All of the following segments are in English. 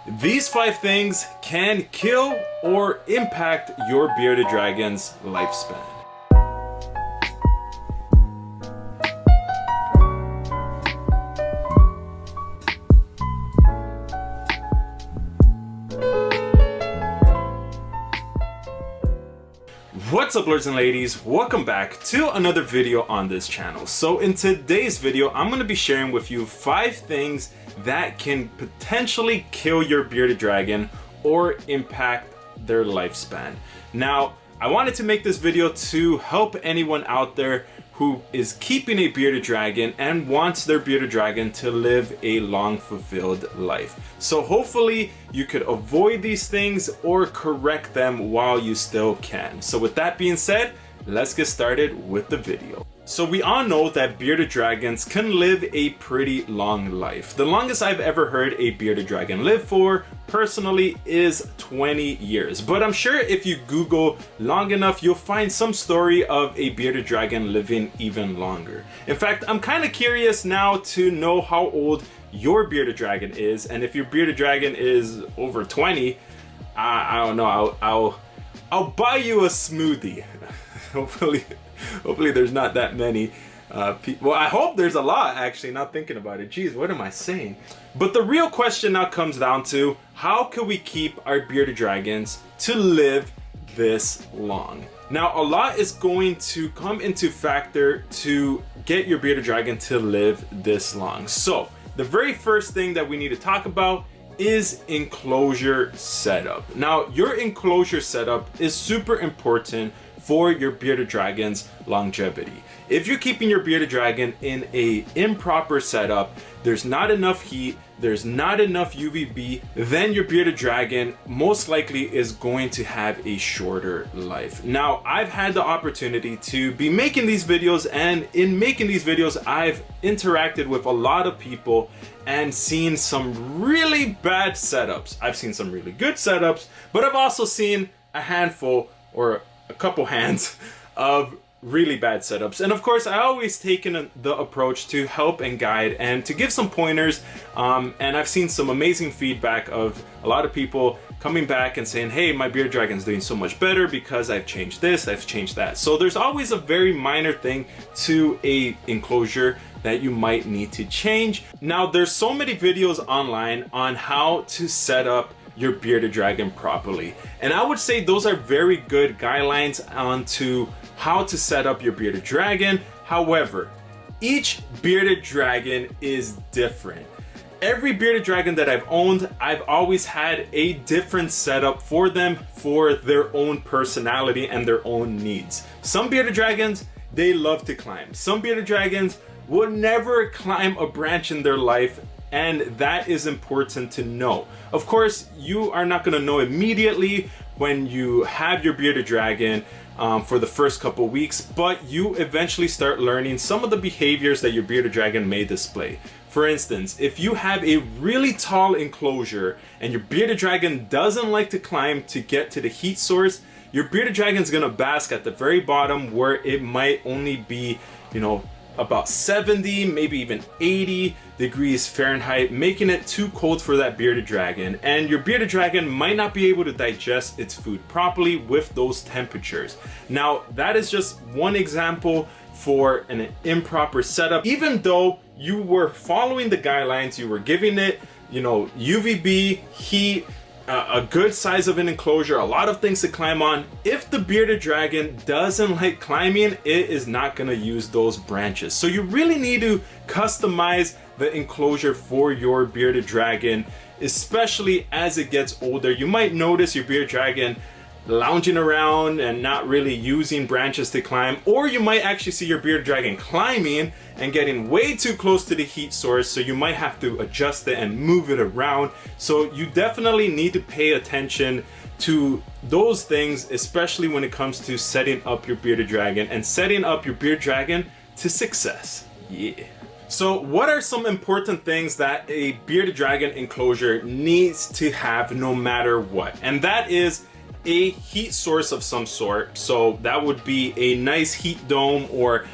These 5 things can kill or impact your bearded dragon's lifespan. What's up, lords and ladies? Welcome back to another video on this channel. So in today's video, I'm going to be sharing with you 5 things that can potentially kill your bearded dragon or impact their lifespan. Now, I wanted to make this video to help anyone out there who is keeping a bearded dragon and wants their bearded dragon to live a long, fulfilled life. So hopefully you could avoid these things or correct them while you still can. So with that being said, let's get started with the video. So we all know that bearded dragons can live a pretty long life. The longest I've ever heard a bearded dragon live for, personally, is 20 years. But I'm sure if you Google long enough, you'll find some story of a bearded dragon living even longer. In fact, I'm kind of curious now to know how old your bearded dragon is, and if your bearded dragon is over 20, I don't know, I'll buy you a smoothie. Hopefully there's not that many people. Well, I hope there's a lot, actually, not thinking about it. Jeez, what am I saying? But the real question now comes down to, how can we keep our bearded dragons to live this long? Now, a lot is going to come into factor to get your bearded dragon to live this long. So the very first thing that we need to talk about is enclosure setup. Now, your enclosure setup is super important for your bearded dragon's longevity. If you're keeping your bearded dragon in a improper setup, there's not enough heat, there's not enough UVB, then your bearded dragon most likely is going to have a shorter life. Now, I've had the opportunity to be making these videos, and in making these videos, I've interacted with a lot of people and seen some really bad setups. I've seen some really good setups, but I've also seen a handful or a couple hands of really bad setups. And of course, I always taken the approach to help and guide and to give some pointers. And I've seen some amazing feedback of a lot of people coming back and saying, hey, my bearded dragon's doing so much better because I've changed this, I've changed that. So there's always a very minor thing to a enclosure that you might need to change. Now, there's so many videos online on how to set up your bearded dragon properly, and I would say those are very good guidelines onto how to set up your bearded dragon. However, each bearded dragon is different. Every bearded dragon that I've owned, I've always had a different setup for them, for their own personality and their own needs. Some bearded dragons, they love to climb. Some bearded dragons will never climb a branch in their life, and that is important to know. Of course, you are not going to know immediately when you have your bearded dragon for the first couple weeks, but you eventually start learning some of the behaviors that your bearded dragon may display. For instance, if you have a really tall enclosure and your bearded dragon doesn't like to climb to get to the heat source, your bearded dragon is going to bask at the very bottom, where it might only be, you know, about 70, maybe even 80 degrees Fahrenheit, making it too cold for that bearded dragon. And your bearded dragon might not be able to digest its food properly with those temperatures. Now, that is just one example for an improper setup. Even though you were following the guidelines, you were giving it, you know, UVB, heat, a good size of an enclosure, a lot of things to climb on, if the bearded dragon doesn't like climbing, it is not going to use those branches. So you really need to customize the enclosure for your bearded dragon, especially as it gets older. You might notice your bearded dragon lounging around and not really using branches to climb, or you might actually see your bearded dragon climbing and getting way too close to the heat source, so you might have to adjust it and move it around. So you definitely need to pay attention to those things, especially when it comes to setting up your bearded dragon and setting up your bearded dragon to success. Yeah. So what are some important things that a bearded dragon enclosure needs to have no matter what? And that is a heat source of some sort. So that would be a nice heat dome or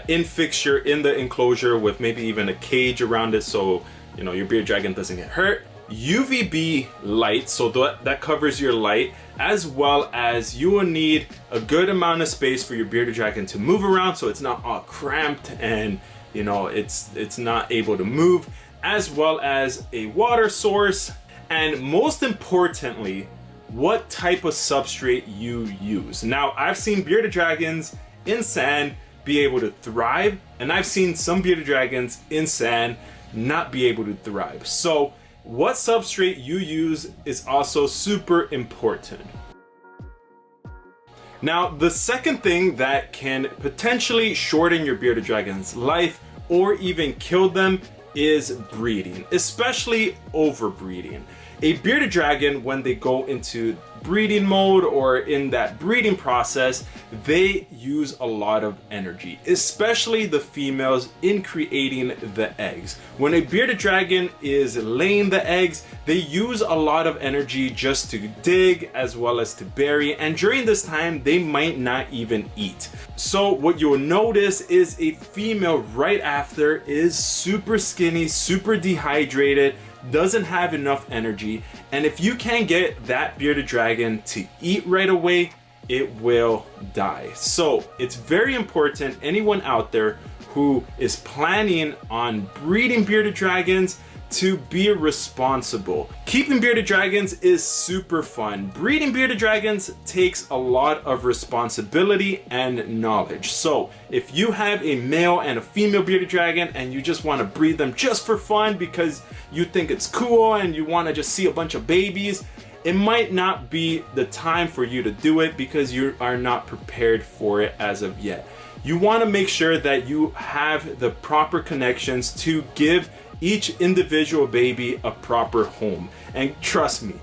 in fixture in the enclosure with maybe even a cage around it, so you know your bearded dragon doesn't get hurt. UVB light, so that covers your light, as well as you will need a good amount of space for your bearded dragon to move around so it's not all cramped and you know it's not able to move, as well as a water source, and most importantly, what type of substrate you use. Now, I've seen bearded dragons in sand be able to thrive, and I've seen some bearded dragons in sand not be able to thrive. So what substrate you use is also super important. Now, the second thing that can potentially shorten your bearded dragon's life or even kill them is breeding, especially overbreeding. A bearded dragon, when they go into breeding mode or in that breeding process, they use a lot of energy, especially the females, in creating the eggs. When a bearded dragon is laying the eggs, they use a lot of energy just to dig as well as to bury, and during this time they might not even eat. So what you'll notice is a female right after is super skinny, super dehydrated, doesn't have enough energy, and if you can't get that bearded dragon to eat right away, it will die. So it's very important, anyone out there who is planning on breeding bearded dragons, to be responsible. Keeping bearded dragons is super fun. Breeding bearded dragons takes a lot of responsibility and knowledge. So if you have a male and a female bearded dragon and you just want to breed them just for fun because you think it's cool and you want to just see a bunch of babies, it might not be the time for you to do it because you are not prepared for it as of yet. You want to make sure that you have the proper connections to give each individual baby a proper home. And trust me,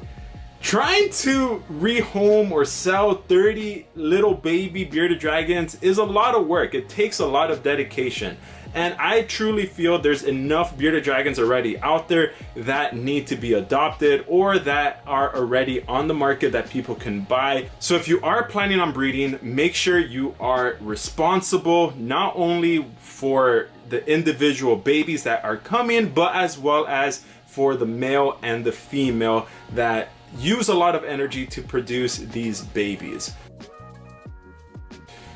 trying to rehome or sell 30 little baby bearded dragons is a lot of work. It takes a lot of dedication. And I truly feel there's enough bearded dragons already out there that need to be adopted or that are already on the market that people can buy. So if you are planning on breeding, make sure you are responsible, not only for the individual babies that are coming, but as well as for the male and the female that use a lot of energy to produce these babies.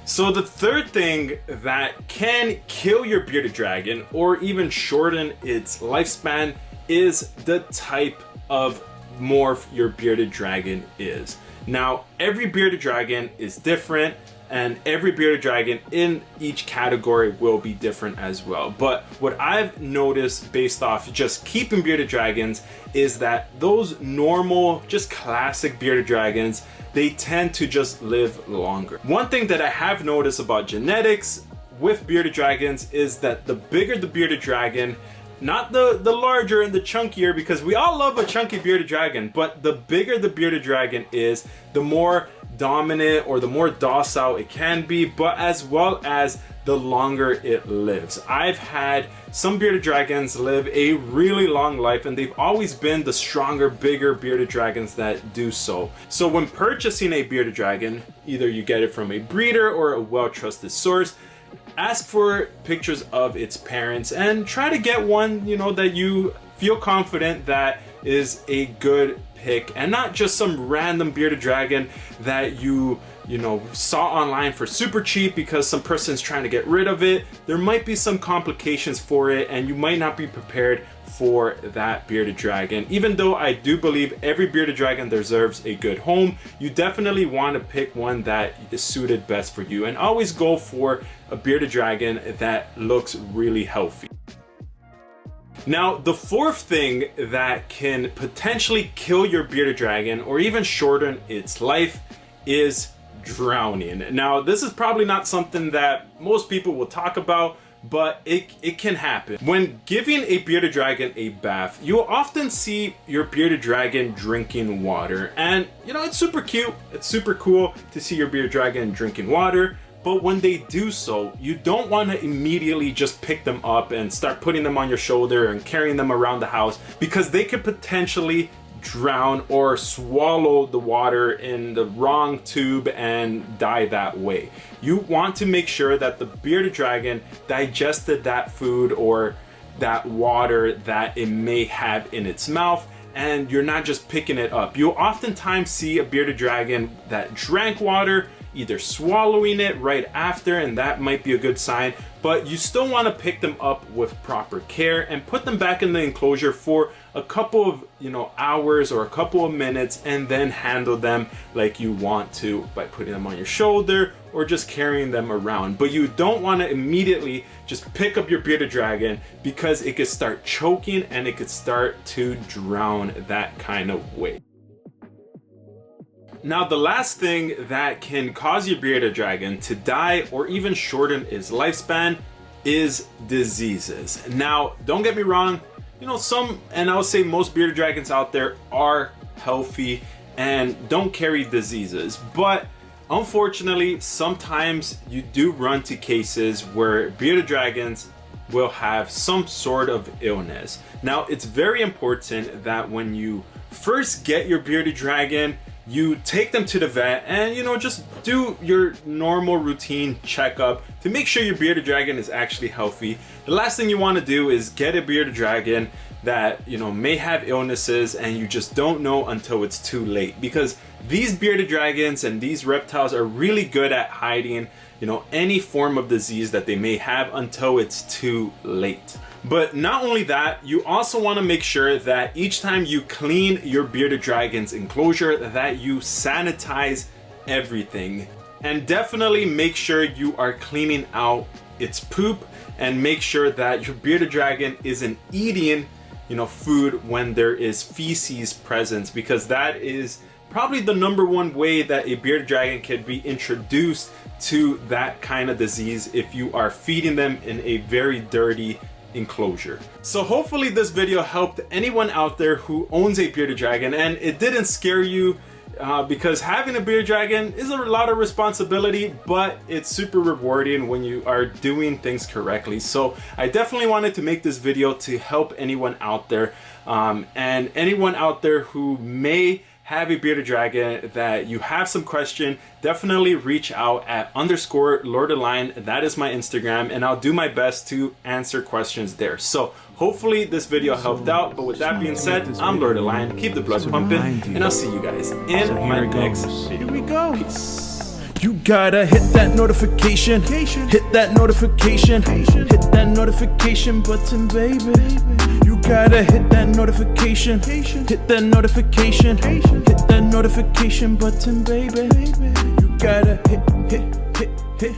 So the third thing that can kill your bearded dragon or even shorten its lifespan is the type of morph your bearded dragon is. Now, every bearded dragon is different, and every bearded dragon in each category will be different as well. But what I've noticed based off just keeping bearded dragons is that those normal, just classic bearded dragons, they tend to just live longer. One thing that I have noticed about genetics with bearded dragons is that the bigger the bearded dragon, not the larger and the chunkier, because we all love a chunky bearded dragon, but the bigger the bearded dragon is, the more dominant or the more docile it can be, but as well as the longer it lives. I've had some bearded dragons live a really long life, and they've always been the stronger, bigger bearded dragons that do so. So when purchasing a bearded dragon, either you get it from a breeder or a well-trusted source, ask for pictures of its parents and try to get one, you know, that you feel confident that is a good pick, and not just some random bearded dragon that you know, saw online for super cheap because some person's trying to get rid of it. There might be some complications for it, and you might not be prepared for that bearded dragon. Even though I do believe every bearded dragon deserves a good home, you definitely want to pick one that is suited best for you, and always go for a bearded dragon that looks really healthy. Now, the fourth thing that can potentially kill your bearded dragon or even shorten its life is drowning. Now, this is probably not something that most people will talk about, but it can happen. When giving a bearded dragon a bath, you'll often see your bearded dragon drinking water. And, you know, it's super cute. It's super cool to see your bearded dragon drinking water. But when they do so, you don't want to immediately just pick them up and start putting them on your shoulder and carrying them around the house, because they could potentially drown or swallow the water in the wrong tube and die that way. You want to make sure that the bearded dragon digested that food or that water that it may have in its mouth, and you're not just picking it up. You'll oftentimes see a bearded dragon that drank water, either swallowing it right after, and that might be a good sign, but you still want to pick them up with proper care and put them back in the enclosure for a couple of hours or a couple of minutes, and then handle them like you want to by putting them on your shoulder or just carrying them around. But you don't want to immediately just pick up your bearded dragon, because it could start choking and it could start to drown that kind of way. Now, the last thing that can cause your bearded dragon to die or even shorten its lifespan is diseases. Now, don't get me wrong, some, and I would say most bearded dragons out there are healthy and don't carry diseases, but unfortunately, sometimes you do run to cases where bearded dragons will have some sort of illness. Now, it's very important that when you first get your bearded dragon, you take them to the vet and just do your normal routine checkup to make sure your bearded dragon is actually healthy. The last thing you want to do is get a bearded dragon that may have illnesses and you just don't know until it's too late, because these bearded dragons and these reptiles are really good at hiding any form of disease that they may have until it's too late. But not only that, you also want to make sure that each time you clean your bearded dragon's enclosure that you sanitize everything, and definitely make sure you are cleaning out its poop, and make sure that your bearded dragon isn't eating food when there is feces present, because that is probably the #1 way that a bearded dragon can be introduced to that kind of disease, if you are feeding them in a very dirty enclosure. So hopefully this video helped anyone out there who owns a bearded dragon, and it didn't scare you, because having a bearded dragon is a lot of responsibility, but it's super rewarding when you are doing things correctly. So I definitely wanted to make this video to help anyone out there, and anyone out there who may have a bearded dragon that you have some question, definitely reach out at _LordAlign. That is my Instagram, and I'll do my best to answer questions there. So hopefully this video helped out. But with that being said, I'm LordAlign. Keep the blood pumping, and I'll see you guys in my next video. Here we go. Peace. You gotta hit that notification, hit that notification, hit that notification button, baby. You gotta hit that notification, hit that notification, hit that notification button, baby. You gotta hit.